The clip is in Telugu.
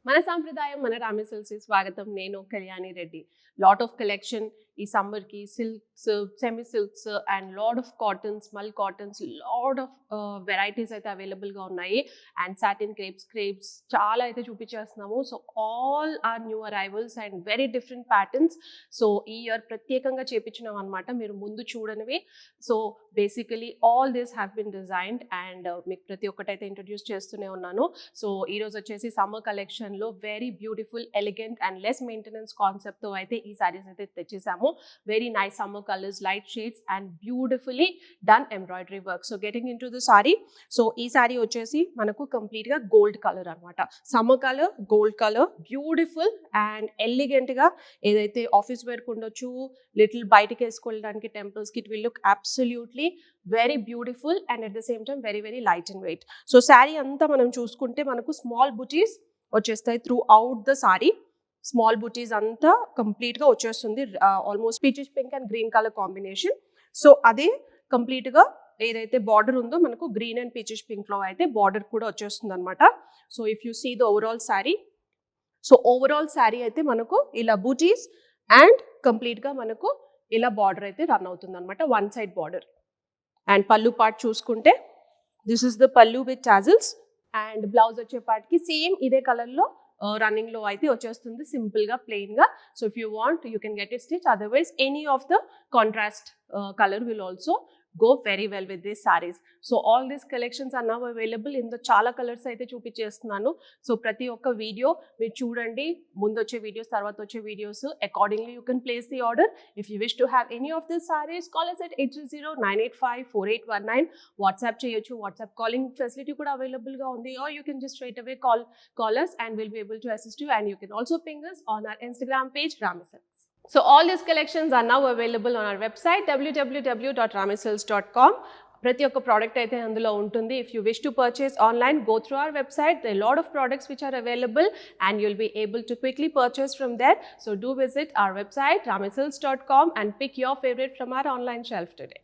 మన సాంప్రదాయం మన రామి సిల్క్స్ స్వాగతం. నేను Kalyani Reddy. Lot of collection ఈ సమ్మర్ కి silks, semi silks and lot of cottons, mul cottons, lot of varieties అయితే అవైలబుల్ గా ఉన్నాయి. అండ్ సాటిన్ క్రేప్స్ చాలా అయితే చూపించేస్తున్నాము. So all are new arrivals and very different patterns. So ఈ ఇయర్ ప్రత్యేకంగా చేపించినాం అనమాట, మీరు ముందు చూడనివి. So basically all this have been designed and మీకు ప్రతి ఒక్కటైతే ఇంట్రడ్యూస్ చేస్తూనే ఉన్నాను. సో ఈ రోజు వచ్చేసి సమ్మర్ కలెక్షన్ లో very beautiful, elegant and less maintenance concept తో అయితే ఈ సారీస్ అయితే తెచ్చేసాము. Very nice summer colours, light shades and beautifully done embroidery work. So getting into the sari. So ఈ సారీ వచ్చేసి మనకు కంప్లీట్ గా గోల్డ్ కలర్ అనమాట. Summer colour, gold colour, beautiful and elegant గా ఏదైతే ఆఫీస్ వేర్ ఉండొచ్చు, లిటిల్ బయటకి వేసుకోవడానికి టెంపుల్స్ కి, it will look absolutely very beautiful and at the same time very very light and weight. So sari అంతా మనం చూసుకుంటే మనకు స్మాల్ బుటీస్ వచ్చేస్తాయి throughout the sari. Small booties అంతా కంప్లీట్ గా వచ్చేస్తుంది. Almost peachish pink and green colour combination. So అదే కంప్లీట్ గా ఏదైతే బార్డర్ ఉందో మనకు గ్రీన్ అండ్ పీచిష్ పింక్ లో అయితే బార్డర్ కూడా వచ్చేస్తుంది అనమాట. So if you see the overall sari, so overall sari అయితే మనకు ఇలా బూటీస్ అండ్ కంప్లీట్ గా మనకు ఇలా బార్డర్ అయితే రన్ అవుతుంది అనమాట, వన్ సైడ్ బార్డర్. అండ్ పళ్ళు పార్ట్ చూసుకుంటే దిస్ ఇస్ ద పళ్ళు విత్ టాజిల్స్. అండ్ బ్లౌజ్ వచ్చే పార్ట్కి సేమ్ ఇదే కలర్లో రన్నింగ్ లో అయితే వచ్చేస్తుంది, సింపుల్ గా ప్లెయిన్ గా. So if you want you can get a stitch, otherwise any of the contrast colour will also go very well with these sarees. So all these collections are now available in the చాలా కలర్స్ అయితే చూపించేస్తున్నాను. సో ప్రతి ఒక్క వీడియో మీరు చూడండి, ముందు వచ్చే వీడియోస్, తర్వాత వచ్చే videos, accordingly you can place the order. If you wish to have any of this saris, call us at 830-985-4819. WhatsApp చేయొచ్చు, వాట్సాప్ కాలింగ్ ఫెసిలిటీ కూడా అవైలబుల్ గా ఉంది. or you can just straight away call us and we'll be able to assist you. And you can also ping us on our Instagram page, Rami Silks. So all these collections are now available on our website www.ramisilks.com. ప్రతి ఒక్క ప్రోడక్ట్ అయితే అందులో ఉంటుంది. If you wish to purchase online, go through our website. There are a lot of products which are available and you'll be able to quickly purchase from there. So do visit our website ramisilks.com and pick your favorite from our online shelf today.